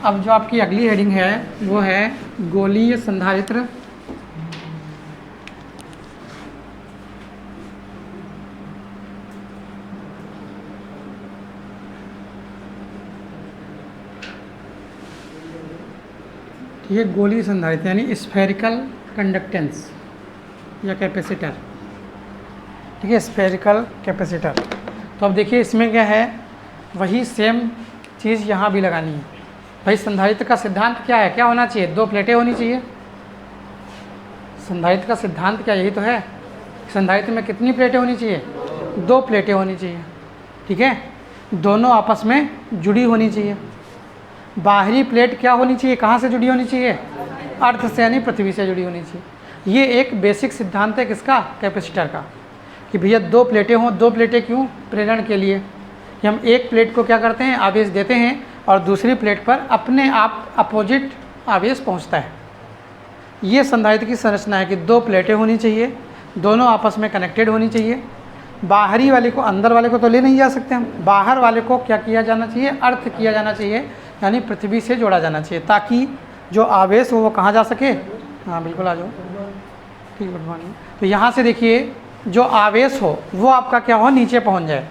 अब जो आपकी अगली हेडिंग है वो है गोलीय संधारित्र। ये गोलीय संधारित्र यानी स्फेरिकल कंडक्टेंस या कैपेसिटर। ठीक है, स्फेरिकल कैपेसिटर। तो अब देखिए इसमें क्या है, वही सेम चीज़ यहाँ भी लगानी है। भाई संधारित्र का सिद्धांत क्या है, क्या होना चाहिए, दो प्लेटें होनी चाहिए। संधारित्र का सिद्धांत क्या, यही तो है। संधारित्र में कितनी प्लेटें होनी चाहिए, दो प्लेटें होनी चाहिए। ठीक है, दोनों आपस में जुड़ी होनी चाहिए। बाहरी प्लेट क्या होनी चाहिए, कहाँ से जुड़ी होनी चाहिए, अर्थ से यानी पृथ्वी से जुड़ी होनी चाहिए। ये एक बेसिक सिद्धांत है किसका, कैपेसिटर का, कि भैया दो प्लेटें हों। दो प्लेटें क्यों, प्रेरण के लिए कि हम एक प्लेट को क्या करते हैं, आवेश देते हैं और दूसरी प्लेट पर अपने आप अपोजिट आवेश पहुंचता है। ये संधारित्र की संरचना है कि दो प्लेटें होनी चाहिए, दोनों आपस में कनेक्टेड होनी चाहिए। बाहरी वाले को, अंदर वाले को तो ले नहीं जा सकते हम, बाहर वाले को क्या किया जाना चाहिए, अर्थ किया जाना चाहिए, यानी पृथ्वी से जोड़ा जाना चाहिए, ताकि जो आवेश हो वो कहाँ जा सके। हाँ बिल्कुल आ जाओ, ठीक, गुड मॉर्निंग। तो यहाँ से देखिए जो आवेश हो वो आपका क्या हो, नीचे पहुँच जाए।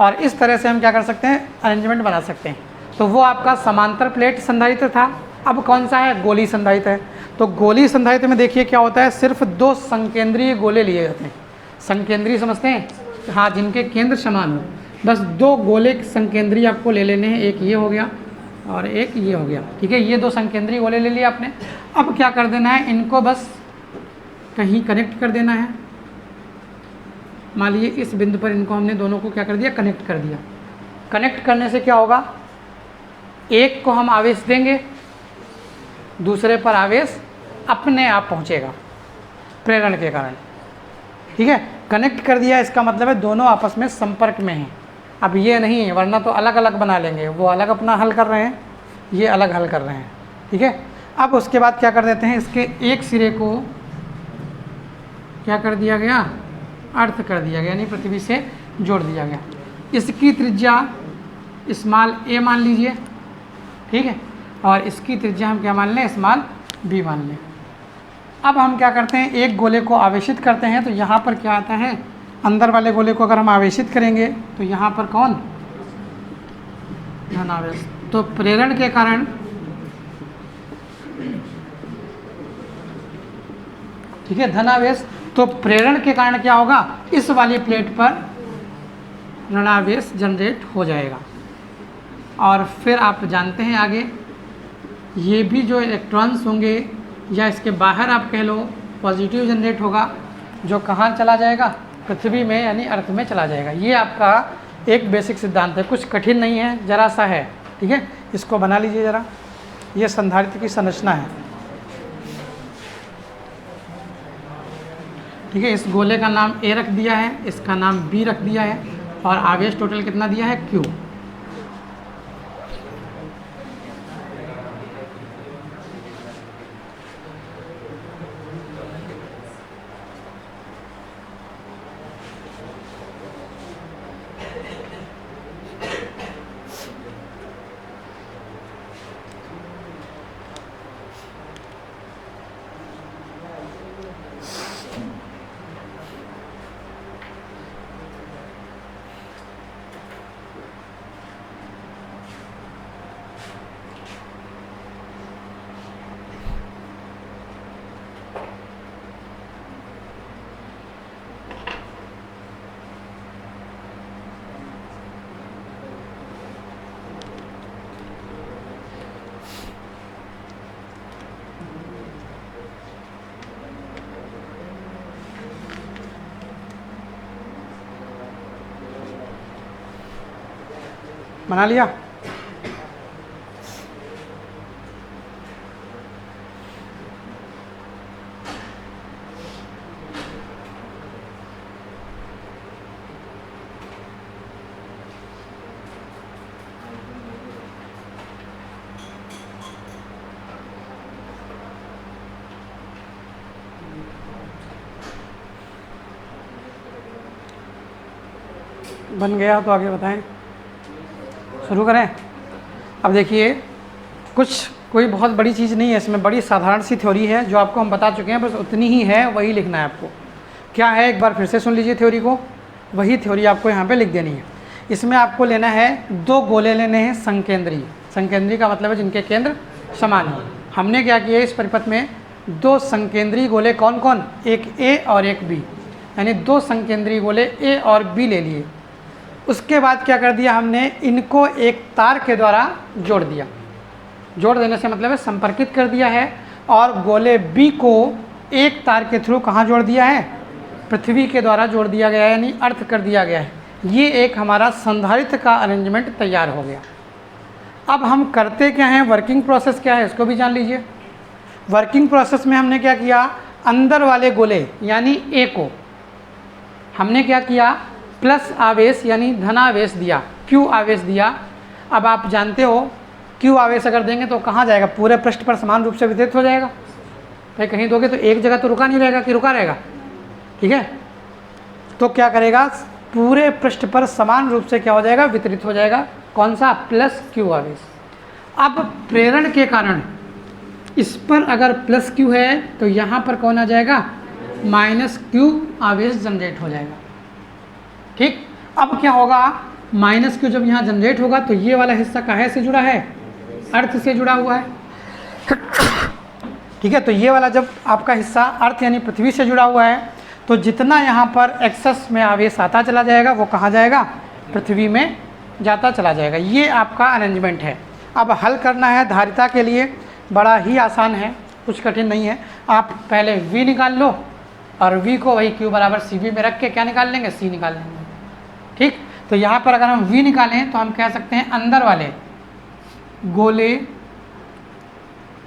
और इस तरह से हम क्या कर सकते हैं, अरेंजमेंट बना सकते हैं। तो वो आपका समांतर प्लेट संधारित्र था। अब कौन सा है, गोली संधारित्र है। तो गोली संधारित्र में देखिए क्या होता है, सिर्फ दो संकेंद्रीय गोले लिए जाते हैं। संकेंद्रीय समझते हैं, हाँ, जिनके केंद्र समान हो। बस दो गोले संकेंद्रीय आपको ले लेने हैं, एक ये हो गया और एक ये हो गया। ठीक है, ये दो संकेंद्रीय गोले ले लिए आपने। अब क्या कर देना है, इनको बस कहीं कनेक्ट कर देना है। मान लीजिए इस बिंदु पर इनको हमने दोनों को क्या कर दिया, कनेक्ट कर दिया। कनेक्ट करने से क्या होगा, एक को हम आवेश देंगे, दूसरे पर आवेश अपने आप पहुंचेगा प्रेरण के कारण। ठीक है, कनेक्ट कर दिया, इसका मतलब है दोनों आपस में संपर्क में हैं। अब ये नहीं है, वरना तो अलग अलग बना लेंगे, वो अलग अपना हल कर रहे हैं, ये अलग हल कर रहे हैं। ठीक है, अब उसके बाद क्या कर देते हैं, इसके एक सिरे को क्या कर दिया गया, अर्थ कर दिया गया, यानी पृथ्वी से जोड़ दिया गया। इसकी त्रिज्या स्मॉल a मान लीजिए, ठीक है, और इसकी त्रिज्या हम क्या मान लें, स्मॉल b मान लें। अब हम क्या करते हैं, एक गोले को आवेशित करते हैं, तो यहाँ पर क्या आता है, अंदर वाले गोले को अगर हम आवेशित करेंगे तो यहाँ पर कौन, धनावेश। तो प्रेरण के कारण, ठीक है, धनावेश। तो प्रेरण के कारण क्या होगा, इस वाली प्लेट पर ऋणावेश जनरेट हो जाएगा। और फिर आप जानते हैं आगे, ये भी जो इलेक्ट्रॉन्स होंगे या इसके बाहर आप कह लो, पॉजिटिव जनरेट होगा, जो कहाँ चला जाएगा, पृथ्वी में यानी अर्थ में चला जाएगा। ये आपका एक बेसिक सिद्धांत है, कुछ कठिन नहीं है, जरा सा है। ठीक है, इसको बना लीजिए ज़रा। ये संधारित्र की संरचना है। ठीक है, इस गोले का नाम A रख दिया है, इसका नाम B रख दिया है, और आवेश टोटल कितना दिया है, Q। बना लिया। बन गया तो आगे बताएं, शुरू करें। अब देखिए कुछ कोई बहुत बड़ी चीज़ नहीं है इसमें, बड़ी साधारण सी थ्योरी है जो आपको हम बता चुके हैं, बस उतनी ही है, वही लिखना है आपको। क्या है, एक बार फिर से सुन लीजिए थ्योरी को, वही थ्योरी आपको यहाँ पे लिख देनी है। इसमें आपको लेना है 2 गोले लेने हैं संकेंद्रीय। संकेंद्रीय का मतलब है जिनके केंद्र समान हो। हमने क्या किया इस परिपथ में 2 संकेंद्रीय गोले कौन कौन, एक ए और एक बी, यानी 2 संकेंद्रीय गोले ए और बी ले लिए। उसके बाद क्या कर दिया हमने, इनको एक तार के द्वारा जोड़ दिया। जोड़ देने से मतलब है संपर्कित कर दिया है, और गोले बी को एक तार के थ्रू कहाँ जोड़ दिया है, पृथ्वी के द्वारा जोड़ दिया गया है, यानी अर्थ कर दिया गया है। ये एक हमारा संधारित्र का अरेंजमेंट तैयार हो गया। अब हम करते क्या हैं, वर्किंग प्रोसेस क्या है इसको भी जान लीजिए। वर्किंग प्रोसेस में हमने क्या किया, अंदर वाले गोले यानी ए को हमने क्या किया, प्लस आवेश यानी धनावेश दिया, क्यू आवेश दिया। अब आप जानते हो क्यू आवेश अगर देंगे तो कहाँ जाएगा, पूरे पृष्ठ पर समान रूप से वितरित हो जाएगा। भाई कहीं दोगे तो एक जगह तो रुका नहीं रहेगा कि रुका रहेगा, ठीक है। तो क्या करेगा, पूरे पृष्ठ पर समान रूप से क्या हो जाएगा, वितरित हो जाएगा। कौन सा, प्लस क्यू आवेश। अब प्रेरण के कारण इस पर अगर प्लस क्यू है तो यहाँ पर कौन आ जाएगा, माइनस क्यू आवेश जनरेट हो जाएगा, ठीक। अब क्या होगा, माइनस क्यू जब यहाँ जनरेट होगा तो ये वाला हिस्सा काहे से जुड़ा है, अर्थ से जुड़ा हुआ है, ठीक है। तो ये वाला जब आपका हिस्सा अर्थ यानी पृथ्वी से जुड़ा हुआ है तो जितना यहाँ पर एक्सेस में आवेश आता चला जाएगा वो कहाँ जाएगा, पृथ्वी में जाता चला जाएगा। ये आपका अरेंजमेंट है। अब हल करना है धारिता के लिए, बड़ा ही आसान है, कुछ कठिन नहीं है। आप पहले v निकाल लो और v को वही q बराबर cv में रख के क्या निकाल लेंगे, c निकाल लेंगे, ठीक। तो यहाँ पर अगर हम v निकालें तो हम कह सकते हैं अंदर वाले गोले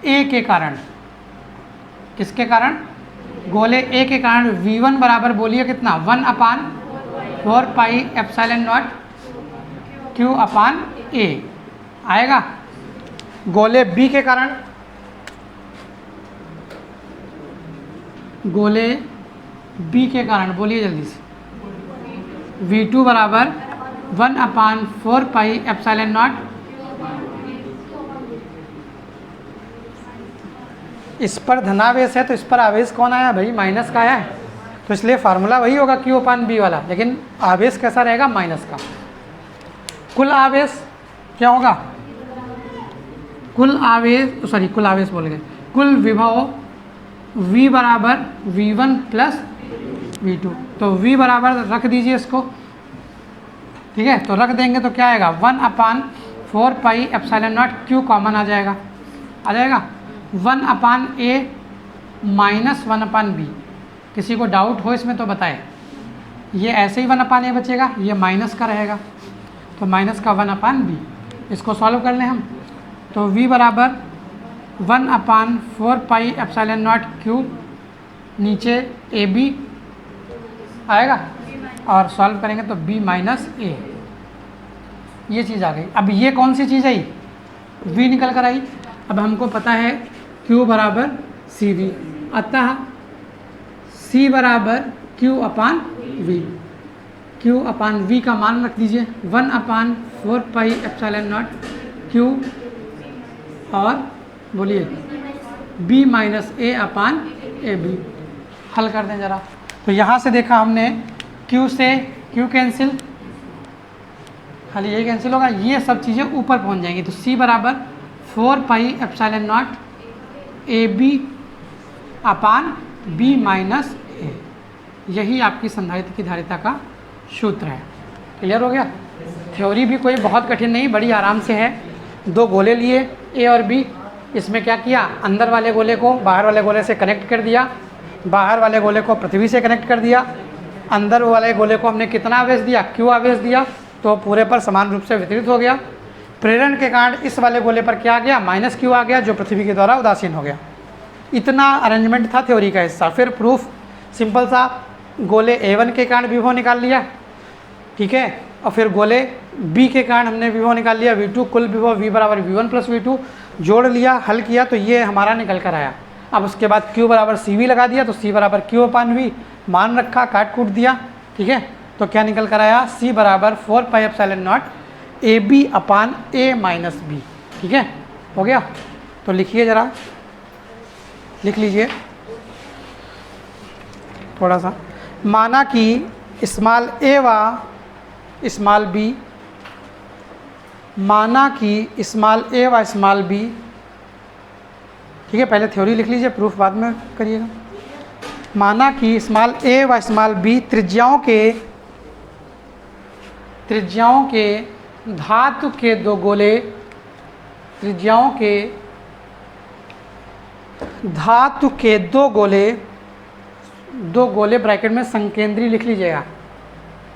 a के कारण, किसके कारण, गोले a के कारण v1 बराबर बोलिए कितना, 1/4 pi epsilon not q upon a आएगा। गोले b के कारण, गोले b के कारण बोलिए जल्दी से, v2 बराबर 1/4 पाई एप्सिलॉन नॉट, इस पर धनावेश है तो इस पर आवेश कौन आया भाई, माइनस का आया है, तो इसलिए फार्मूला वही होगा q अपान b वाला, लेकिन आवेश कैसा रहेगा, माइनस का। कुल आवेश क्या होगा, कुल आवेश बोल गए, कुल विभव v बराबर v1 प्लस v2, तो v बराबर रख दीजिए इसको, ठीक है। तो रख देंगे तो क्या आएगा, 1/4 pi epsilon not q common आ जाएगा, 1/a माइनस 1/b। किसी को डाउट हो इसमें तो बताए, ये ऐसे ही 1/a बचेगा, ये माइनस का रहेगा तो माइनस का 1/b। इसको सॉल्व कर लें हम, तो v बराबर 1/4 पाई एप्सिलॉन नॉट q, नीचे ab आएगा और सॉल्व करेंगे तो b माइनस a, ये चीज़ आ गई। अब ये कौन सी चीज़ आई, v निकल कर आई। अब हमको पता है q बराबर cv, अतः c बराबर q अपान v, q अपान v का मान रख दीजिए 1/4 पाई एप्सिलॉन नॉट q और बोलिए b minus a upon A B. हल कर दें ज़रा, तो यहाँ से देखा हमने q से q कैंसिल, खाली ये कैंसिल होगा, ये सब चीज़ें ऊपर पहुँच जाएंगी। तो c बराबर 4 pi epsilon not A B upon b minus A, यही आपकी संधारित्र की धारिता का सूत्र है। क्लियर हो गया। थ्योरी भी कोई बहुत कठिन नहीं, बड़ी आराम से है। 2 गोले लिए a और b, इसमें क्या किया, अंदर वाले गोले को बाहर वाले गोले से कनेक्ट कर दिया, बाहर वाले गोले को पृथ्वी से कनेक्ट कर दिया, अंदर वाले गोले को हमने कितना आवेश दिया, q आवेश दिया, तो पूरे पर समान रूप से वितरित हो गया। प्रेरण के कारण इस वाले गोले पर क्या आ गया, माइनस q आ गया, जो पृथ्वी के द्वारा उदासीन हो गया। इतना अरेंजमेंट था थ्योरी का हिस्सा। फिर प्रूफ सिंपल सा, गोले a1 के कारण विभव निकाल लिया, ठीक है, और फिर गोले b के कारण हमने विभव निकाल लिया v2, कुल विभव v बराबर v1 प्लस v2, जोड़ लिया, हल किया तो ये हमारा निकल कर आया। अब उसके बाद q बराबर cv लगा दिया, तो c बराबर q अपान v मान रखा, काट कूट दिया, ठीक है। तो क्या निकल कर आया, c बराबर 4 pi epsilon not A B upon a minus B, ठीक है। हो गया? तो लिखिए ज़रा, लिख लीजिए थोड़ा सा। माना कि स्मॉल ए व स्मॉल बी, माना कि स्मॉल ए व स्मॉल बी, ठीक है, पहले थ्योरी लिख लीजिए, प्रूफ बाद में करिएगा। माना कि स्मॉल ए व स्मॉल बी त्रिज्याओं के धातु के दो गोले, त्रिज्याओं के धातु के दो गोले ब्रैकेट में संकेंद्री लिख लीजिएगा।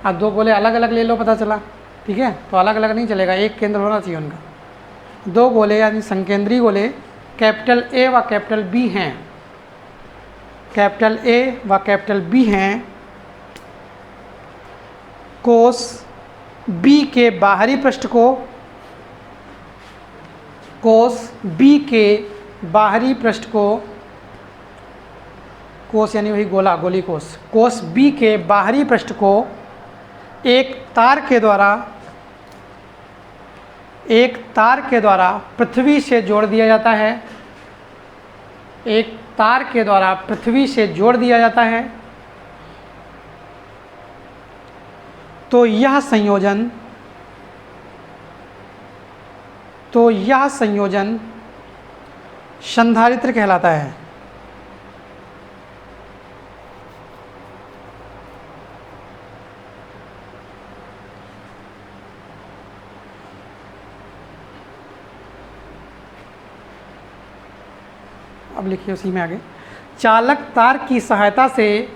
अब दो गोले अलग अलग ले लो, पता चला, ठीक है, तो अलग अलग नहीं चलेगा, एक केंद्र होना चाहिए उनका। दो गोले यानी संकेंद्री गोले कैपिटल ए व कैपिटल बी हैं, कैपिटल ए व कैपिटल बी हैं, कोस बी के बाहरी पृष्ठ को, कोस बी के बाहरी पृष्ठ को, कोस यानी वही गोला, गोली कोस, कोस बी के बाहरी पृष्ठ को एक तार के द्वारा पृथ्वी से जोड़ दिया जाता है, एक तार के द्वारा पृथ्वी से जोड़ दिया जाता है। तो यह संयोजन संधारित्र कहलाता है। अब लिखिए उसी में आगे, चालक तार की सहायता से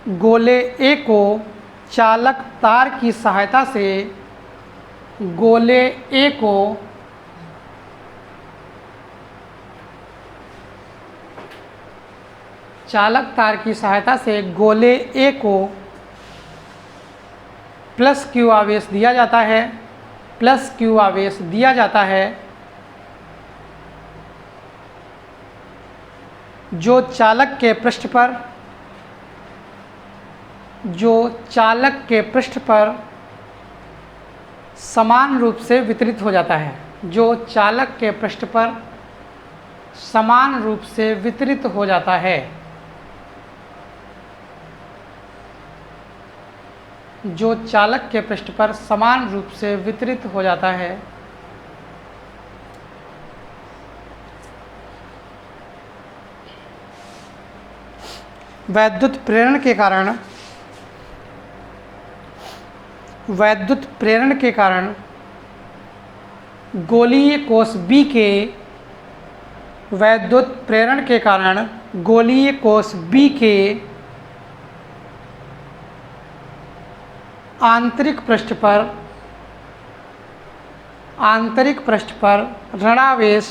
गोले ए को, चालक तार की सहायता से गोले ए को चालक तार की सहायता से गोले ए को प्लस क्यू आवेश दिया जाता है, प्लस क्यू आवेश दिया जाता है, जो चालक के पृष्ठ पर समान रूप से वितरित हो जाता है, जो चालक के पृष्ठ पर समान रूप से वितरित हो जाता है, जो चालक के पृष्ठ पर समान रूप से वितरित हो जाता है। वैद्युत प्रेरण के कारण गोलीय कोष बी के, वैद्युत प्रेरण के कारण गोलीय कोष बी के आंतरिक पृष्ठ पर ऋणावेश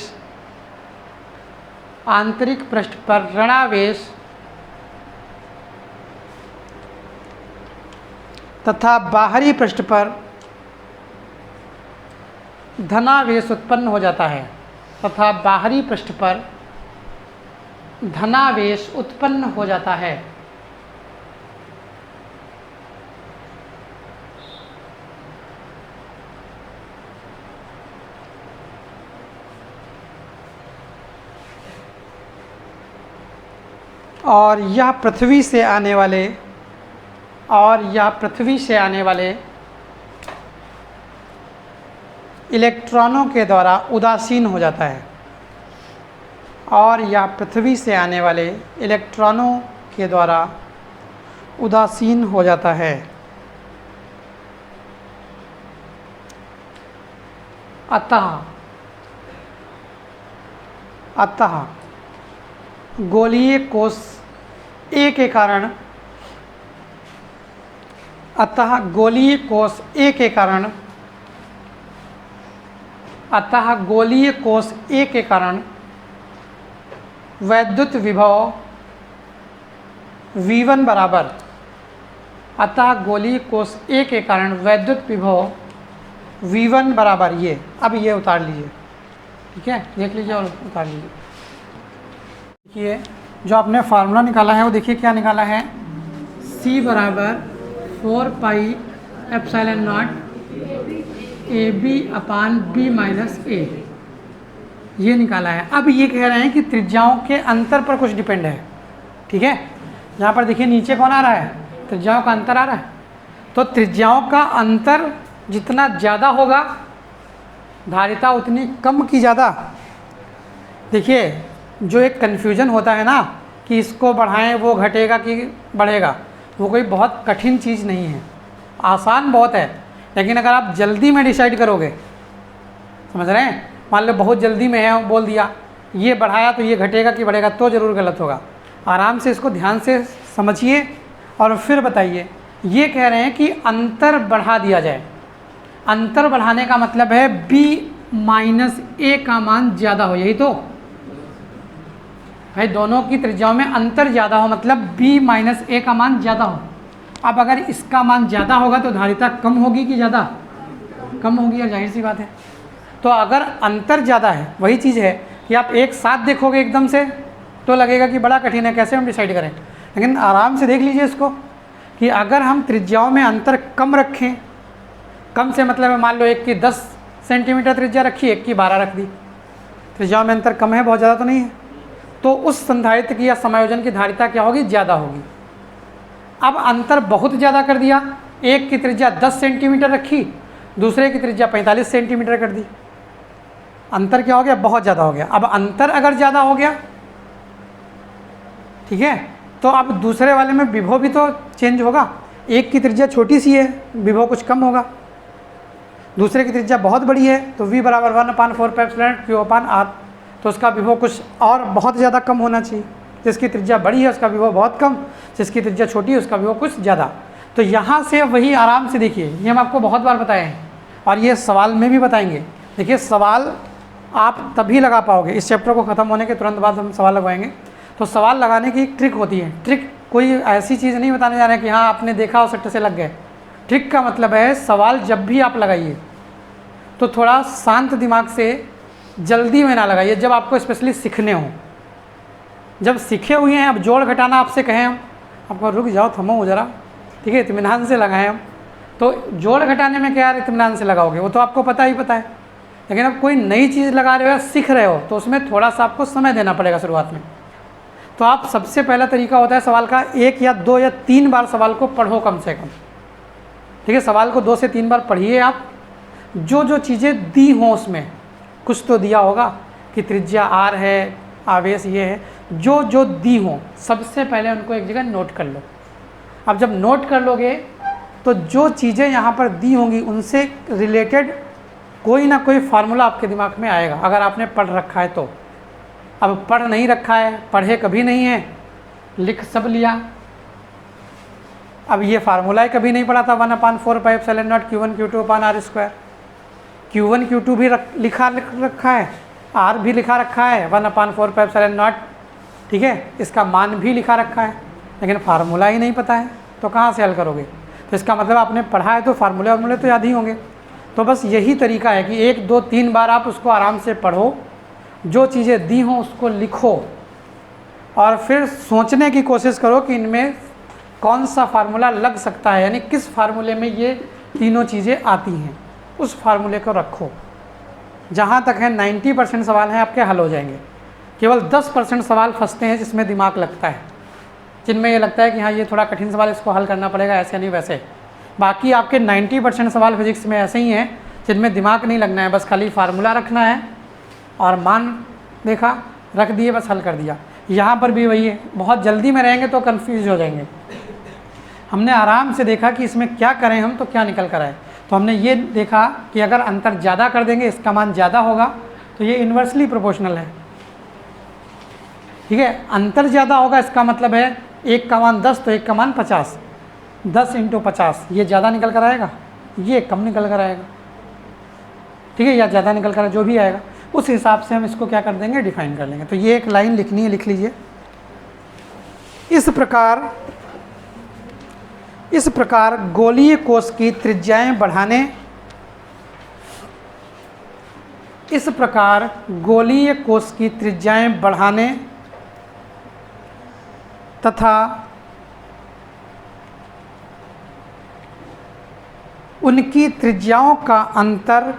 तथा बाहरी पृष्ठ पर धनावेश उत्पन्न हो जाता है, तथा बाहरी पृष्ठ पर धनावेश उत्पन्न हो जाता है। और यह पृथ्वी से आने वाले इलेक्ट्रॉनों के द्वारा उदासीन हो जाता है, और यह पृथ्वी से आने वाले इलेक्ट्रॉनों के द्वारा उदासीन हो जाता है। अतः गोलीय कोष ए के कारण, अतः गोलीय कोष ए के कारण वैद्युत विभव V1 बराबर, अतः गोलीय कोष ए के कारण वैद्युत विभव V1 बराबर ये, अब ये उतार लीजिए, ठीक है, देख लीजिए और उतार लीजिए। देखिए जो आपने फार्मूला निकाला है वो देखिए क्या निकाला है, C बराबर 4 pi epsilon not A B upon B minus A, ये निकाला है। अब ये कह रहे हैं कि त्रिज्याओं के अंतर पर कुछ डिपेंड है, ठीक है। यहाँ पर देखिए नीचे कौन आ रहा है, त्रिज्याओं का अंतर आ रहा है। तो त्रिज्याओं का अंतर जितना ज़्यादा होगा धारिता उतनी कम की ज़्यादा। देखिए जो एक कन्फ्यूजन होता है ना कि इसको बढ़ाएं वो घटेगा कि बढ़ेगा, वो कोई बहुत कठिन चीज़ नहीं है, आसान बहुत है। लेकिन अगर आप जल्दी में डिसाइड करोगे, समझ रहे हैं, मान लो बहुत जल्दी में है, बोल दिया ये बढ़ाया तो ये घटेगा कि बढ़ेगा, तो ज़रूर गलत होगा। आराम से इसको ध्यान से समझिए और फिर बताइए। ये कह रहे हैं कि अंतर बढ़ा दिया जाए। अंतर बढ़ाने का मतलब है b माइनस ए का मान ज़्यादा हो, यही तो भाई, दोनों की त्रिज्याओं में अंतर ज़्यादा हो मतलब b माइनस ए का मान ज़्यादा हो। अब अगर इसका मान ज़्यादा होगा तो धारिता कम होगी कि ज़्यादा, कम होगी, और जाहिर सी बात है। तो अगर अंतर ज़्यादा है, वही चीज़ है कि आप एक साथ देखोगे एकदम से तो लगेगा कि बड़ा कठिन है, कैसे हम डिसाइड करें। लेकिन आराम से देख लीजिए इसको कि अगर हम त्रिज्याओं में अंतर कम रखें, कम से मतलब है मान लो एक की 10 सेंटीमीटर त्रिज्या रखी, एक की 12 रख दी, त्रिज्याओं में अंतर कम है, बहुत ज़्यादा तो नहीं है, तो उस संधारित्र की या समायोजन की धारिता क्या होगी, ज़्यादा होगी। अब अंतर बहुत ज़्यादा कर दिया, एक की त्रिज्या 10 सेंटीमीटर रखी, दूसरे की त्रिज्या 45 सेंटीमीटर कर दी, अंतर क्या हो गया, बहुत ज़्यादा हो गया। अब अंतर अगर ज़्यादा हो गया, ठीक है, तो अब दूसरे वाले में विभव भी तो चेंज होगा। एक की त्रिज्या छोटी सी है, विभव कुछ कम होगा, दूसरे की त्रिज्या बहुत बड़ी है, तो v बराबर 1/4 Q अपान R, तो उसका विभव कुछ और बहुत ज़्यादा कम होना चाहिए। जिसकी त्रिज्या बड़ी है उसका विभव बहुत कम, जिसकी त्रिज्या छोटी है उसका विभव कुछ ज़्यादा। तो यहाँ से वही आराम से देखिए, ये हम आपको बहुत बार बताए हैं और ये सवाल में भी बताएंगे। देखिए सवाल आप तभी लगा पाओगे, इस चैप्टर को ख़त्म होने के तुरंत बाद हम सवाल लगवाएंगे। तो सवाल लगाने की एक ट्रिक होती है। ट्रिक कोई ऐसी चीज़ नहीं बताने जा रहे हैं कि हाँ आपने देखा और सट्टे से लग गए। ट्रिक का मतलब है सवाल जब भी आप लगाइए तो थोड़ा शांत दिमाग से, जल्दी में ना लगाइए, जब आपको स्पेशली सीखने हो। जब सीखे हुए हैं, अब जोड़ घटाना आपसे कहें हम, आपको रुक जाओ, थमो ज़रा, ठीक है, इत्मीनान से लगाएं हम, तो जोड़ घटाने में क्या यार इत्मीनान से लगाओगे, वो तो आपको पता ही पता है। लेकिन अब कोई नई चीज़ लगा रहे हो या सीख रहे हो तो उसमें थोड़ा सा आपको समय देना पड़ेगा शुरुआत में। तो आप सबसे पहला तरीका होता है सवाल का 1 या 2 या 3 बार सवाल को पढ़ो कम से कम, ठीक है। सवाल को 2 से 3 बार पढ़िए आप। जो जो चीज़ें दी हों उसमें कुछ तो दिया होगा कि त्रिज्या R है, आवेश ये है, जो जो दी हों सबसे पहले उनको एक जगह नोट कर लो। अब जब नोट कर लोगे तो जो चीज़ें यहाँ पर दी होंगी उनसे रिलेटेड कोई ना कोई फार्मूला आपके दिमाग में आएगा, अगर आपने पढ़ रखा है तो। अब पढ़ नहीं रखा है, पढ़े कभी नहीं है, लिख सब लिया, अब ये फार्मूला कभी नहीं पढ़ा था 1/4 Q1 Q2 अपान R²। Q1 Q2 भी लिखा रखा है, R भी लिखा रखा है 1/4, ठीक है, इसका मान भी लिखा रखा है, लेकिन फार्मूला ही नहीं पता है तो कहाँ से हल करोगे। तो इसका मतलब आपने पढ़ा है तो फार्मूले तो याद ही होंगे। तो बस यही तरीका है कि 1 2 3 बार आप उसको आराम से पढ़ो, जो चीज़ें दी हों उसको लिखो और फिर सोचने की कोशिश करो कि इनमें कौन सा फार्मूला लग सकता है, यानी किस फार्मूले में ये तीनों चीज़ें आती हैं, उस फार्मूले को रखो। जहाँ तक है 90% सवाल हैं आपके हल हो जाएंगे। केवल 10% सवाल फंसते हैं जिसमें दिमाग लगता है, जिनमें ये लगता है कि हाँ ये थोड़ा कठिन सवाल, इसको हल करना पड़ेगा, ऐसे नहीं वैसे। बाकी आपके 90% सवाल फिजिक्स में ऐसे ही हैं जिनमें दिमाग नहीं लगना है, बस खाली फार्मूला रखना है और मान देखा, रख दिए, बस हल कर दिया। यहाँ पर भी वही है, बहुत जल्दी में रहेंगे तो कन्फ्यूज हो जाएंगे। हमने आराम से देखा कि इसमें क्या करें हम तो क्या निकल कर आए। तो हमने ये देखा कि अगर अंतर ज़्यादा कर देंगे, इसका मान ज़्यादा होगा, तो ये इन्वर्सली प्रोपोर्शनल है, ठीक है। अंतर ज़्यादा होगा इसका मतलब है एक का मान 10 तो एक का मान 50, 10 × 50, ये ज़्यादा निकल कर आएगा, ये कम निकल कर आएगा, ठीक है, या ज़्यादा निकल कर जो भी आएगा उस हिसाब से हम इसको क्या कर देंगे, डिफाइन कर लेंगे। तो ये एक लाइन लिखनी है, लिख लीजिए। इस प्रकार गोलीय कोश की त्रिज्याएं बढ़ाने, इस प्रकार गोलीय कोश की त्रिज्याएं बढ़ाने तथा उनकी त्रिज्याओं का अंतर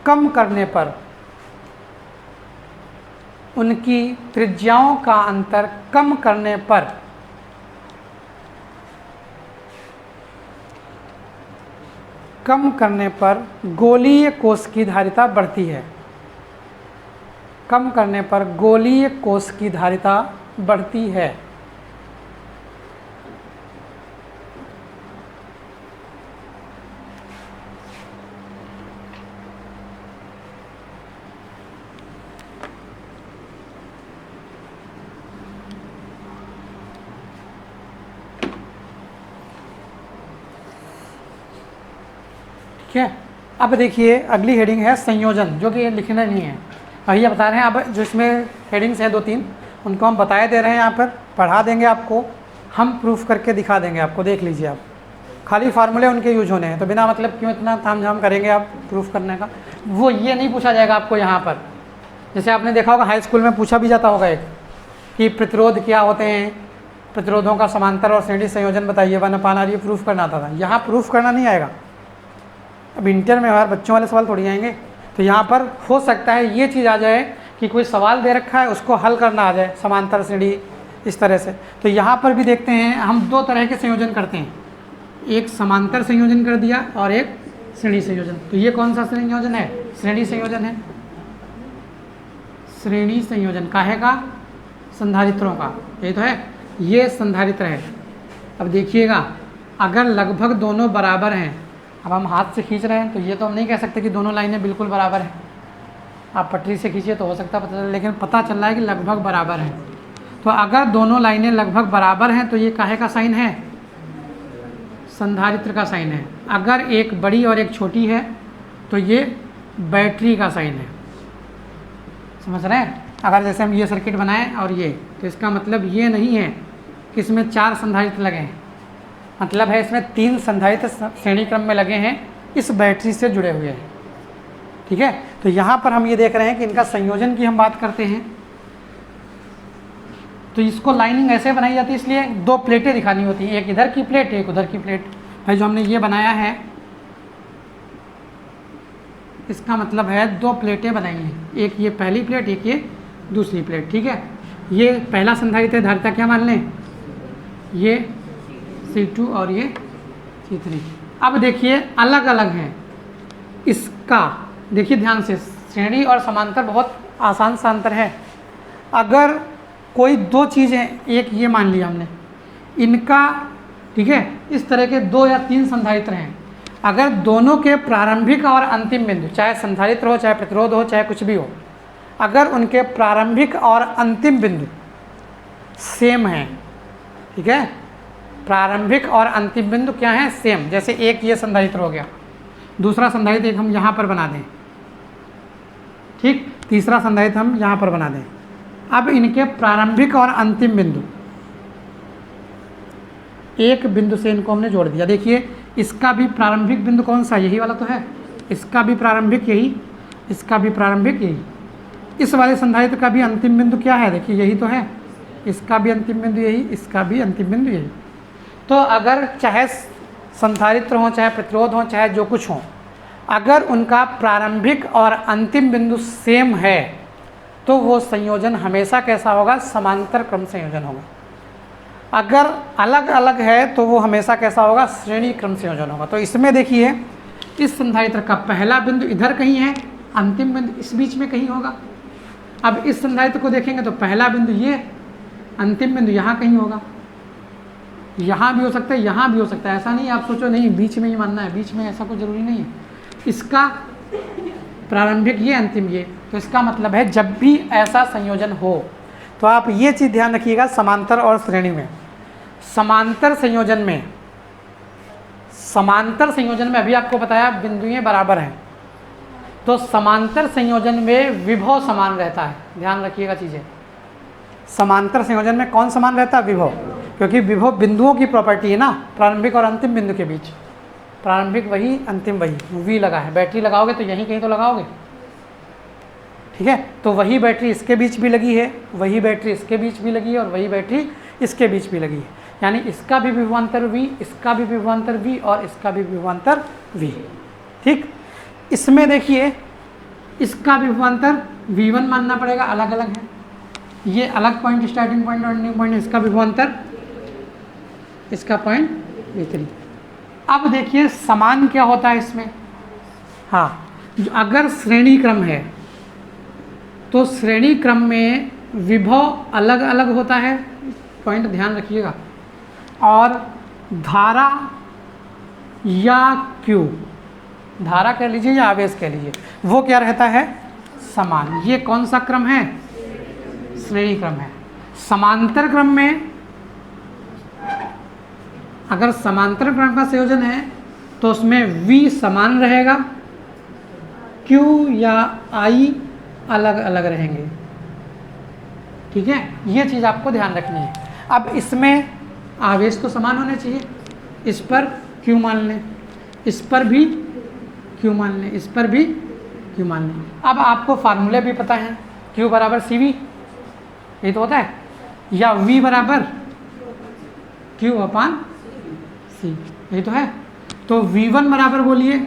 कम करने पर, उनकी त्रिज्याओं का अंतर कम करने पर गोलीय कोश की धारिता बढ़ती है। कम करने पर गोलीय कोश की धारिता बढ़ती है। ठीक है, अब देखिए अगली हेडिंग है संयोजन, जो कि लिखना नहीं है, भैया बता रहे हैं। अब जो इसमें हेडिंग्स हैं 2-3 उनको हम बताए दे रहे हैं, यहाँ पर पढ़ा देंगे आपको, हम प्रूफ करके दिखा देंगे आपको, देख लीजिए आप। खाली फार्मूले उनके यूज होने हैं, तो बिना मतलब क्यों इतना तामझाम करेंगे आप प्रूफ करने का। वो ये नहीं पूछा जाएगा आपको यहाँ पर, जैसे आपने देखा होगा हाई स्कूल में पूछा भी जाता होगा एक, कि प्रतिरोध क्या होते हैं, प्रतिरोधों का समांतर और श्रेणी संयोजन बताइए, 1/r, ये प्रूफ करना आता था। यहाँ प्रूफ करना नहीं आएगा। अब इंटर में हमारे बच्चों वाले सवाल थोड़ी आएंगे, तो यहाँ पर हो सकता है ये चीज़ आ जाए कि कोई सवाल दे रखा है उसको हल करना आ जाए, समांतर श्रेणी इस तरह से। तो यहाँ पर भी देखते हैं हम 2 तरह के संयोजन करते हैं, एक समांतर संयोजन कर दिया और एक श्रेणी संयोजन। तो ये कौन सा संयोजन है? श्रेणी संयोजन है। श्रेणी संयोजन काहे का? संधारित्रों का, ये तो है, ये संधारित्र है। अब देखिएगा, अगर लगभग दोनों बराबर हैं, अब हम हाथ से खींच रहे हैं तो ये तो हम नहीं कह सकते कि दोनों लाइनें बिल्कुल बराबर हैं। आप पटरी से खींचिए तो हो सकता है पता चले, लेकिन पता चल रहा है कि लगभग बराबर हैं। तो अगर दोनों लाइनें लगभग बराबर हैं तो ये काहे का साइन है? संधारित्र का साइन है। अगर एक बड़ी और एक छोटी है तो ये बैटरी का साइन है। समझ रहे हैं? अगर जैसे हम ये सर्किट बनाएं और ये, तो इसका मतलब ये नहीं है कि इसमें 4 संधारित्र लगे हैं, मतलब है इसमें 3 संधारित्र श्रेणी क्रम में लगे हैं, इस बैटरी से जुड़े हुए हैं। ठीक है, तो यहाँ पर हम ये देख रहे हैं कि इनका संयोजन की हम बात करते हैं, तो इसको लाइनिंग ऐसे बनाई जाती है, इसलिए 2 प्लेटें दिखानी होती हैं, एक इधर की प्लेट, एक उधर की प्लेट। भाई जो हमने ये बनाया है इसका मतलब है 2 प्लेटें बनाई हैं, एक ये पहली प्लेट, एक ये दूसरी प्लेट। ठीक है, ये पहला संधारित्र धारिता क्या मान लें? ये C2 और ये C3। अब देखिए अलग अलग हैं। इसका देखिए ध्यान से, श्रेणी और समांतर बहुत आसान सा अंतर है। अगर कोई 2 चीज़ें, एक ये मान लिया हमने, इनका ठीक है इस तरह के 2 या 3 संधारित्र हैं, अगर दोनों के प्रारंभिक और अंतिम बिंदु, चाहे संधारित्र हो, चाहे प्रतिरोध हो, चाहे कुछ भी हो, अगर उनके प्रारंभिक और अंतिम बिंदु सेम हैं, ठीक है, प्रारंभिक और अंतिम बिंदु क्या है? सेम। जैसे एक ये संधारित्र हो गया, दूसरा संधारित्र एक हम यहाँ पर बना दें, ठीक, तीसरा संधारित्र हम यहाँ पर बना दें। अब इनके प्रारंभिक और अंतिम बिंदु, एक बिंदु से इनको हमने जोड़ दिया। देखिए इसका भी प्रारंभिक बिंदु कौन सा? यही वाला तो है। इसका भी प्रारंभिक यही, इसका भी प्रारंभिक यही, इस वाले संधारित्र का भी अंतिम बिंदु क्या है? देखिए यही तो है। इसका भी अंतिम बिंदु यही, इसका भी अंतिम बिंदु यही। तो अगर चाहे संधारित्र हो, चाहे प्रतिरोध हो, चाहे जो कुछ हो, अगर उनका प्रारंभिक और अंतिम बिंदु सेम है तो वो संयोजन हमेशा कैसा होगा? समांतर क्रम संयोजन होगा। अगर अलग अलग है तो वो हमेशा कैसा होगा? श्रेणी क्रम संयोजन होगा। तो इसमें देखिए इस संधारित्र का पहला बिंदु इधर कहीं है, अंतिम बिंदु इस बीच में कहीं होगा। अब इस संधारित्र को देखेंगे तो पहला बिंदु ये, अंतिम बिंदु यहाँ कहीं होगा। यहाँ भी हो सकता है, यहाँ भी हो सकता है, ऐसा नहीं आप सोचो नहीं बीच में ही मानना है, बीच में ऐसा कोई ज़रूरी नहीं है। इसका प्रारंभिक ये, अंतिम ये, तो इसका मतलब है जब भी ऐसा संयोजन हो तो आप ये चीज़ ध्यान रखिएगा, समांतर और श्रेणी में, समांतर संयोजन में, समांतर संयोजन में अभी आपको बताया बिंदुएं बराबर हैं, तो समांतर संयोजन में विभव समान रहता है। ध्यान रखिएगा चीज़ें, समांतर संयोजन में कौन समान रहता है? विभव, क्योंकि विभव बिंदुओं की प्रॉपर्टी है ना, प्रारंभिक और अंतिम बिंदु के बीच, प्रारंभिक वही, अंतिम वही, वी लगा है। बैटरी लगाओगे तो यहीं कहीं तो लगाओगे, ठीक है, तो वही बैटरी इसके बीच भी लगी है, वही बैटरी इसके बीच भी लगी है और वही बैटरी इसके बीच भी लगी है। यानी इसका भी विभवांतर v, इसका भी विभवांतर v और इसका भी विभवांतर v। ठीक, इसमें देखिए इसका विभवांतर v1 मानना पड़ेगा, अलग अलग है, ये अलग पॉइंट स्टार्टिंग पॉइंट और एंडिंग पॉइंट, इसका विभवांतर, इसका पॉइंट v3। अब देखिए समान क्या होता है इसमें, हाँ, अगर श्रेणी क्रम है तो श्रेणी क्रम में विभव अलग अलग होता है, पॉइंट ध्यान रखिएगा, और धारा या Q, धारा कह लीजिए या आवेश कह लीजिए, वो क्या रहता है, समान। ये कौन सा क्रम है, श्रेणी क्रम है। समांतर क्रम में अगर समांतर क्रम का संयोजन है तो उसमें V समान रहेगा, Q या I अलग अलग रहेंगे। ठीक है, ये चीज़ आपको ध्यान रखनी है। अब इसमें आवेश तो समान होने चाहिए, इस पर Q मान लें, इस पर भी Q मान लें, इस पर भी Q मान लें। अब आपको फार्मूले भी पता है, Q बराबर CV, ये तो होता है, या V बराबर Q अपान C, ये तो है। तो V1 बराबर बोलिए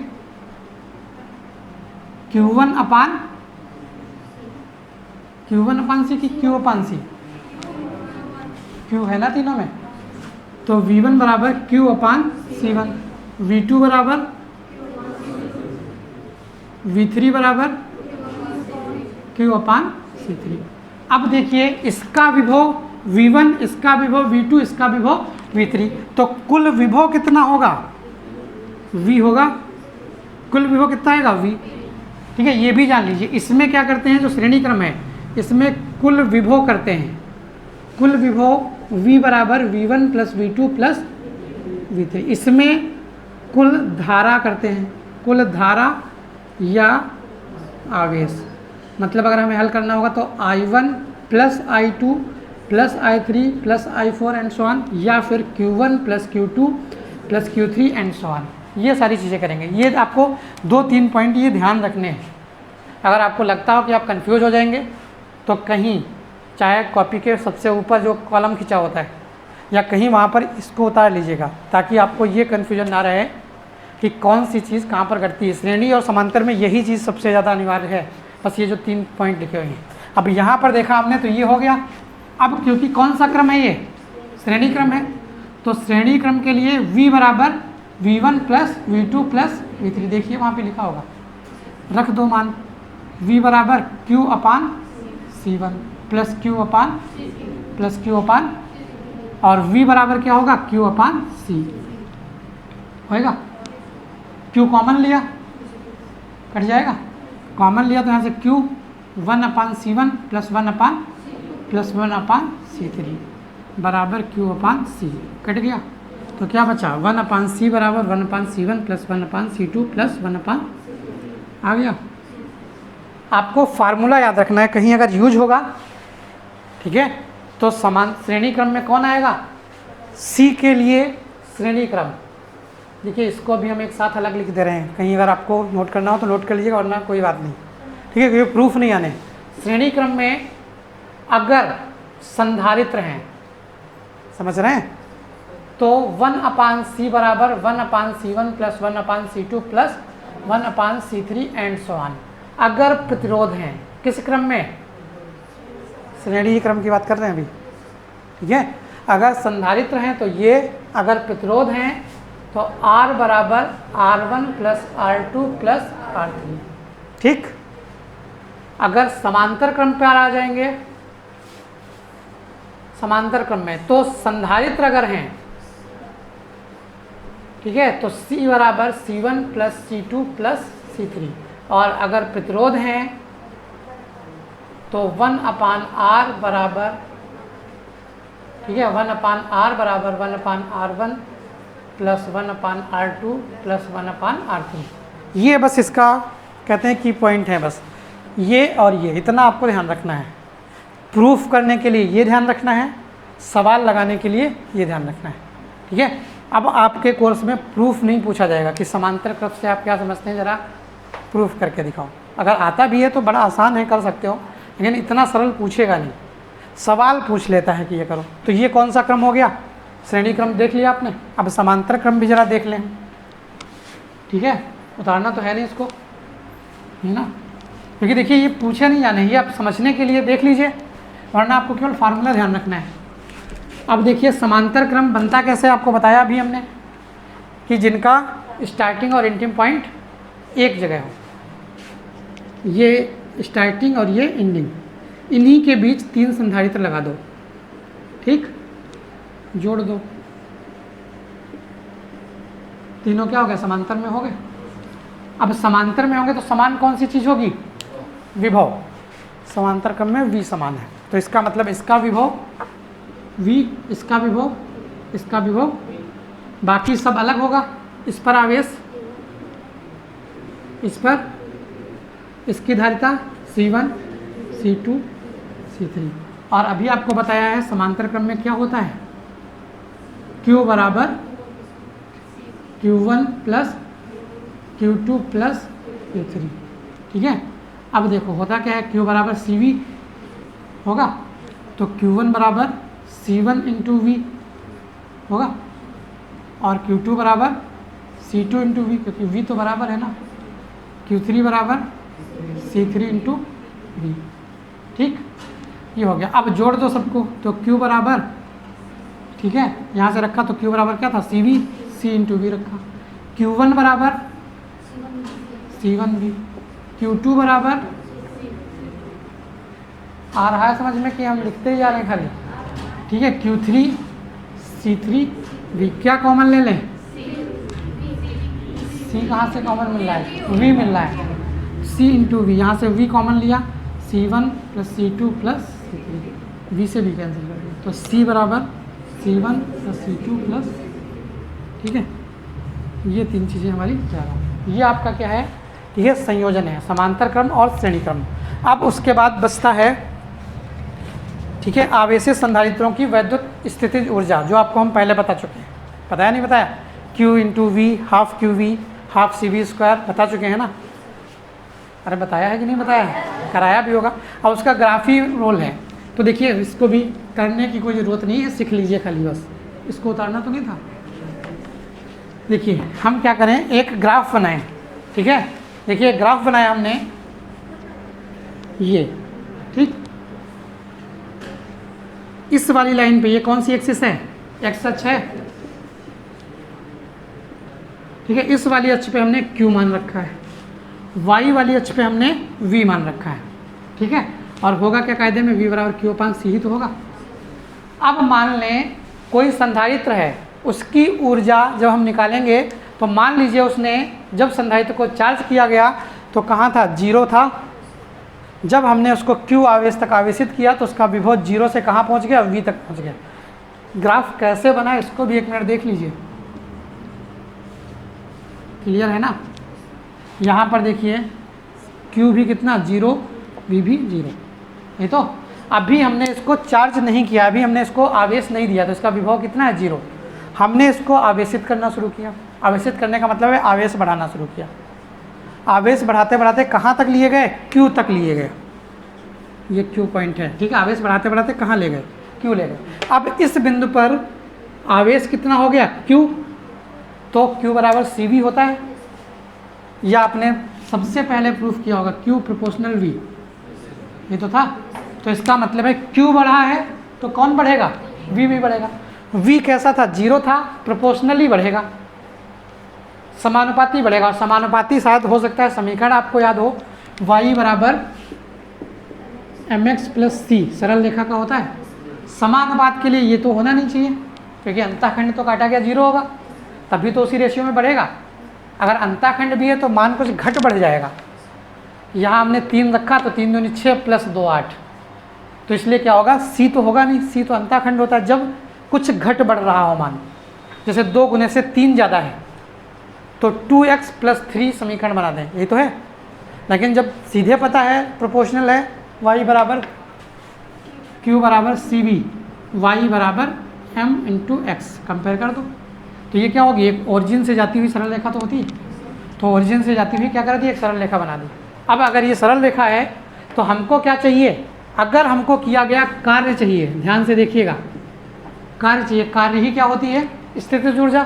Q1 अपान C की Q अपान C, Q है ना तीनों में, तो V1 बराबर Q अपान C1, V2 बराबर V3 बराबर Q अपान C3। अब देखिए इसका विभव V1, इसका विभव V2, इसका विभव V3, तो कुल विभव कितना होगा, V होगा, कुल विभव कितना आएगा, V। ठीक है, ये भी जान लीजिए। इसमें क्या करते हैं, जो श्रेणी क्रम है इसमें कुल विभव करते हैं, कुल विभव V बराबर V1 plus V2 plus V3। इसमें कुल धारा करते हैं, कुल धारा या आवेश, मतलब अगर हमें हल करना होगा तो I1 plus I2 plus I3 plus I4 and so on, या फिर Q1 plus Q2 plus Q3 and so on, ये सारी चीज़ें करेंगे। ये आपको 2-3 पॉइंट ये ध्यान रखने हैं। अगर आपको लगता हो कि आप कंफ्यूज हो जाएंगे तो कहीं, चाहे कॉपी के सबसे ऊपर जो कॉलम खिंचा होता है या कहीं वहाँ पर इसको उतार लीजिएगा, ताकि आपको ये कन्फ्यूजन ना रहे कि कौन सी चीज़ कहाँ पर घटती है। श्रेणी और समांतर में यही चीज़ सबसे ज़्यादा अनिवार्य है, बस ये जो 3 पॉइंट लिखे हुए हैं। अब यहाँ पर देखा आपने तो ये हो गया। अब क्योंकि कौन सा क्रम है, ये श्रेणी क्रम है, तो श्रेणी क्रम के लिए V बराबर V1 plus V2 plus V3, देखिए वहाँ पे लिखा होगा, रख दो मान, V बराबर Q अपान C1 प्लस Q अपान और V बराबर क्या होगा, Q अपान C होएगा। Q कॉमन लिया, कट जाएगा, कॉमन लिया तो यहाँ से Q 1 अपान C1 प्लस 1 अपान C3 बराबर Q अपान C, कट गया। तो क्या बचा, 1 अपान C बराबर 1 अपान C1 प्लस 1 अपान C2 प्लस 1 अपान, आ गया। आपको फार्मूला याद रखना है, कहीं अगर यूज होगा, ठीक है, तो समान श्रेणी क्रम में कौन आएगा, C के लिए श्रेणी क्रम। देखिए इसको भी हम एक साथ अलग लिख दे रहे हैं, कहीं अगर आपको नोट करना हो तो नोट कर लीजिएगा, वरना कोई बात नहीं, ठीक है, क्योंकि प्रूफ नहीं आने। श्रेणी क्रम में अगर संधारित्र हैं, समझ रहे हैं, तो 1 अपान C बराबर 1 अपान C1 plus 1 upon C2 plus 1 upon C3 and so on. अगर प्रतिरोध हैं, किस क्रम में, श्रेणी क्रम की बात कर रहे हैं अभी, ठीक है। अगर संधारित्र हैं तो ये, अगर प्रतिरोध हैं तो R बराबर R1 plus R2 plus R3, ठीक। अगर समांतर क्रम पर आ जाएंगे, समांतर क्रम में, तो संधारित्र अगर हैं, ठीक है, तो C बराबर C1 plus C2 plus C3, और अगर प्रतिरोध हैं तो 1 अपान R बराबर, ठीक है, 1 अपान R बराबर 1 अपान R1 प्लस 1 अपान R2 प्लस 1 अपान R3। ये बस इसका कहते हैं की पॉइंट है, बस ये और ये, इतना आपको ध्यान रखना है। प्रूफ करने के लिए ये ध्यान रखना है, सवाल लगाने के लिए ये ध्यान रखना है, ठीक है। अब आपके कोर्स में प्रूफ नहीं पूछा जाएगा कि समांतर क्रम से आप क्या समझते हैं, ज़रा प्रूफ करके दिखाओ। अगर आता भी है तो बड़ा आसान है, कर सकते हो, लेकिन इतना सरल पूछेगा नहीं, सवाल पूछ लेता है कि ये करो। तो ये कौन सा क्रम हो गया, श्रेणी क्रम देख लिया आपने, अब समांतर क्रम भी जरा देख लें। ठीक है, उतारना तो है नहीं इसको, है ना, क्योंकि देखिए ये पूछे नहीं जाने, ये आप समझने के लिए देख लीजिए, वरना आपको केवल फार्मूला ध्यान रखना है। अब देखिए समांतर क्रम बनता कैसे, आपको बताया अभी हमने कि जिनका स्टार्टिंग और एंडिंग पॉइंट एक जगह हो, ये स्टार्टिंग और ये एंडिंग, इन्हीं के बीच 3 संधारित्र लगा दो। ठीक, जोड़ दो, तीनों क्या हो गए, समांतर में हो गए। अब समांतर में होंगे तो समान कौन सी चीज़ होगी, विभव। समांतर क्रम में v समान है, तो इसका मतलब इसका विभव v, इसका विभव, इसका विभव, बाकी सब अलग होगा। इस पर आवेश, इस पर इसकी धारिता C1, C2, C3। और अभी आपको बताया है समांतर क्रम में क्या होता है, Q बराबर Q1 plus Q2 plus Q3। ठीक है, अब देखो होता क्या है, Q बराबर CV होगा, तो Q1 बराबर C1 इंटू V होगा, और Q2 बराबर C2 इंटू V, क्योंकि V तो बराबर है ना, Q3 बराबर C3 इंटू V। ठीक, ये हो गया। अब जोड़ दो सबको, तो Q बराबर, ठीक है, यहाँ से रखा तो Q बराबर क्या था, CV, C इंटू V रखा, Q1 बराबर C1V, Q2 बराबर, आ रहा है समझ में कि हम लिखते ही जा रहे हैं खाली। ठीक है, Q3 C3V, क्या कॉमन ले लें, C कहाँ से कॉमन मिल रहा है, V मिल रहा है, C इंटू V, यहाँ से V कॉमन लिया, C1 plus C2 plus C3, V से भी कैंसिल कर दिया, तो C बराबर C1 प्लस C2 प्लस, ठीक है, ये 3 चीज़ें हमारी जा रहा है। ये आपका क्या है, ये संयोजन है, समांतर क्रम और श्रेणी क्रम। अब उसके बाद बचता है, ठीक है, आवेशित संधारित्रों की वैद्युत स्थितिज ऊर्जा, जो आपको हम पहले बता चुके हैं, बताया नहीं बताया, Q into V, half QV half CV square, बता चुके हैं ना, अरे बताया है कि नहीं बताया है, कराया भी होगा। अब उसका ग्राफी रोल है, तो देखिए इसको भी करने की कोई ज़रूरत नहीं है, सीख लीजिए खाली, बस इसको उतारना तो नहीं था। देखिए हम क्या करें, एक ग्राफ बनाएं। ठीक है, देखिए ग्राफ बनाया हमने ये, ठीक, इस वाली लाइन पे ये कौन सी एक्सिस है, एक्स अक्ष है। ठीक है, इस वाली अक्ष पे हमने Q मान रखा है, y वाली अक्ष पे हमने V मान रखा है। ठीक है, और होगा क्या कायदे में, V बराबर Q अपान C ही तो होगा। अब मान लें कोई संधारित्र है, उसकी ऊर्जा जब हम निकालेंगे तो मान लीजिए उसने जब संधारित्र को चार्ज किया गया तो कहाँ था, 0 था। जब हमने उसको Q आवेश तक आवेशित किया तो उसका विभव 0 से कहाँ पहुँच गया, V तक पहुँच गया। ग्राफ कैसे बना इसको भी 1 मिनट देख लीजिए, क्लियर है ना। यहाँ पर देखिए Q भी कितना 0, V भी 0, नहीं तो अभी हमने इसको चार्ज नहीं किया, अभी हमने इसको आवेश नहीं दिया, तो इसका विभव कितना है, 0। हमने इसको आवेशित करना शुरू किया, आवेशित करने का मतलब है आवेश बढ़ाना शुरू किया। आवेश बढ़ाते बढ़ाते कहाँ तक लिए गए, Q तक लिए गए, ये Q पॉइंट है। ठीक है, आवेश बढ़ाते बढ़ाते कहाँ ले गए, Q ले गए। अब इस बिंदु पर आवेश कितना हो गया, Q, तो Q बराबर CV होता है, या आपने सबसे पहले प्रूफ किया होगा Q प्रोपोर्शनल V, ये तो था। तो इसका मतलब है Q बढ़ा है तो कौन बढ़ेगा, V भी बढ़ेगा। V कैसा था, 0 था, प्रोपोर्शनली बढ़ेगा, समानुपाती बढ़ेगा। समानुपाती शायद हो सकता है समीकरण आपको याद हो, y बराबर mx प्लस c, सरल रेखा का होता है। समानुपात के लिए ये तो होना नहीं चाहिए, क्योंकि अंतःखंड तो काटा गया 0 होगा, तभी तो उसी रेशियो में बढ़ेगा। अगर अंतःखंड भी है तो मान कुछ घट बढ़ जाएगा। यहाँ हमने 3 रखा तो 3 दूनी 6 प्लस 2 8, तो इसलिए क्या होगा, c तो होगा नहीं, c तो अंतःखंड होता है जब कुछ घट बढ़ रहा हो मान, जैसे 2 गुने से 3 ज़्यादा है तो 2x प्लस 3 समीकरण बना दें, यही तो है। लेकिन जब सीधे पता है प्रोपोर्शनल है, y बराबर Q बराबर CV, y बराबर m इंटू एक्स, कंपेयर कर दो तो ये क्या होगी, एक ओरिजिन से जाती हुई सरल रेखा तो होती है, तो ओरिजिन से जाती हुई क्या कर दी, एक सरल रेखा बना दी। अब अगर ये सरल रेखा है तो हमको क्या चाहिए, अगर हमको किया गया कार्य चाहिए, ध्यान से देखिएगा, कार्य चाहिए, कार्य ही क्या होती है, स्थितिज ऊर्जा।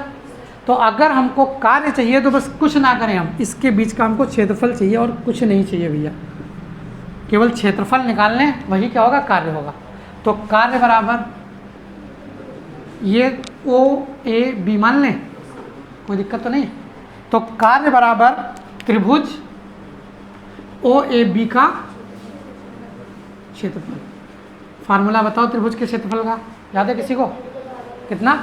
तो अगर हमको कार्य चाहिए तो बस कुछ ना करें, हम इसके बीच का हमको क्षेत्रफल चाहिए और कुछ नहीं चाहिए भैया, केवल क्षेत्रफल निकाल लें, वही क्या होगा, कार्य होगा। तो कार्य बराबर ये ओ ए बी मान लें, कोई दिक्कत तो नहीं। तो कार्य बराबर त्रिभुज ओ ए बी का क्षेत्रफल। फार्मूला बताओ त्रिभुज के क्षेत्रफल का, याद है किसी को, कितना,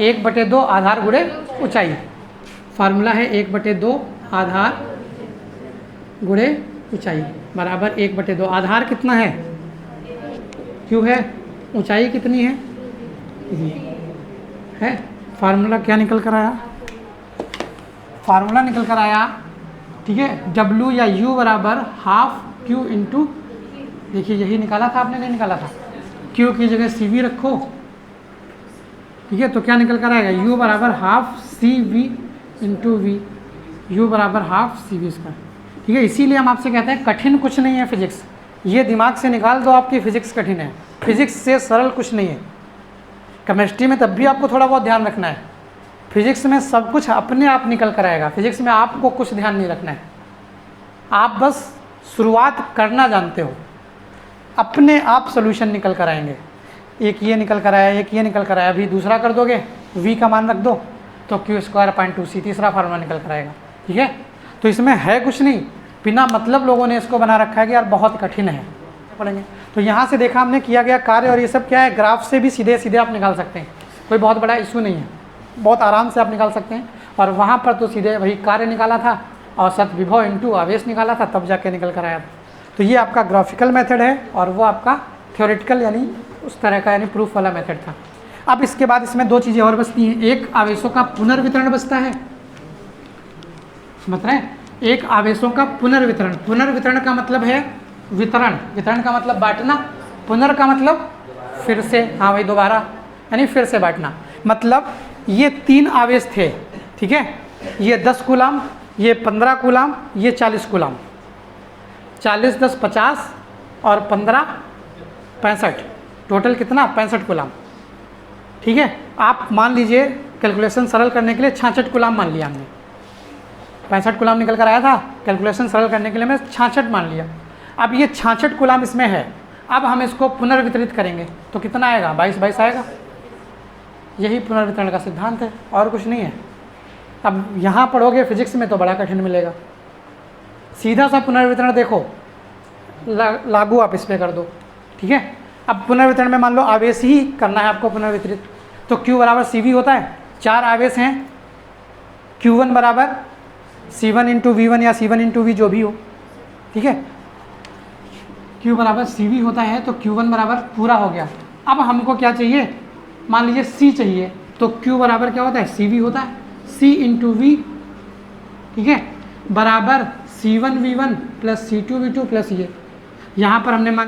1/2 आधार गुणे ऊंचाई। फार्मूला है 1/2 आधार गुणे ऊंचाई बराबर 1/2। आधार कितना है, क्यों है, ऊंचाई कितनी है। फार्मूला क्या निकल कर आया, फार्मूला निकल कर आया, ठीक है, W या U बराबर हाफ Q इंटू, देखिए यही निकाला था आपने, नहीं निकाला था, Q की जगह CV रखो, ठीक है, तो क्या निकल कर आएगा, U बराबर half CV into V, U बराबर हाफ CV स्क्वायर, ठीक है। इसीलिए हम आपसे कहते हैं कठिन कुछ नहीं है फिजिक्स, ये दिमाग से निकाल दो आपकी फिजिक्स कठिन है, फिजिक्स से सरल कुछ नहीं है। केमिस्ट्री में तब भी आपको थोड़ा बहुत ध्यान रखना है, फिजिक्स में सब कुछ अपने आप निकल कर आएगा, फिजिक्स में आपको कुछ ध्यान नहीं रखना है, आप बस शुरुआत करना जानते हो, अपने आप सोल्यूशन निकल कर आएंगे। एक ये निकल कर आया, एक ये निकल कर आया, अभी दूसरा कर दोगे, v का मान रख दो तो Q²/2c तीसरा फार्मूला निकल कर आएगा, ठीक है। तो इसमें है कुछ नहीं, बिना मतलब लोगों ने इसको बना रखा है कि यार बहुत कठिन है, पढ़ेंगे। तो यहाँ से देखा हमने किया गया कार्य, और ये सब क्या है, ग्राफ से भी सीधे सीधे आप निकाल सकते हैं, कोई बहुत बड़ा इशू नहीं है, बहुत आराम से आप निकाल सकते हैं। और वहाँ पर तो सीधे वही कार्य निकाला था, औसत विभव इंटू आवेश निकाला था, तब जाके निकल कर आया था। तो ये आपका ग्राफिकल मेथड है, और वो आपका थ्योरेटिकल यानी उस तरह का यानी प्रूफ वाला मेथड था। अब इसके बाद इसमें दो चीज़ें और बचती हैं, एक आवेशों का पुनर्वितरण बचता है, समझ रहे हैं, एक आवेशों का पुनर्वितरण। पुनर्वितरण का मतलब है वितरण, वितरण का मतलब बांटना, पुनर् का मतलब फिर से, हाँ वही दोबारा, यानी फिर से बांटना। मतलब ये 3 आवेश थे, ठीक है, ये 10 कूलाम, ये 15 कूलाम, ये 40 कूलाम, 40 10 50 और 15 65, टोटल कितना, 65 कूलाम, ठीक है। आप मान लीजिए कैलकुलेशन सरल करने के लिए 66 कूलाम मान लिया हमने, 65 कूलाम निकल कर आया था, कैलकुलेशन सरल करने के लिए मैं 66 मान लिया। अब ये 66 कूलाम इसमें है, अब हम इसको पुनर्वितरित करेंगे तो कितना आएगा, 22 आएगा। यही पुनर्वितरण का सिद्धांत है, और कुछ नहीं है। अब यहाँ पढ़ोगे फिजिक्स में तो बड़ा कठिन मिलेगा, सीधा सा पुनर्वितरण देखो, लागू आप इस पर कर दो, ठीक है। अब पुनर्वितरण में मान लो आवेश ही करना है आपको पुनर्वितरित, तो Q बराबर CV होता है, 4 आवेश हैं, Q1 बराबर C1 इंटू V1 या C1 इंटू V जो भी हो, ठीक है। Q बराबर CV होता है, तो Q1 बराबर पूरा हो गया। अब हमको क्या चाहिए, मान लीजिए C चाहिए, तो Q बराबर क्या होता है, CV होता है, C इंटू V, ठीक है, बराबर C1 V1 plus C2 V2 plus ये, यहाँ पर हमने मान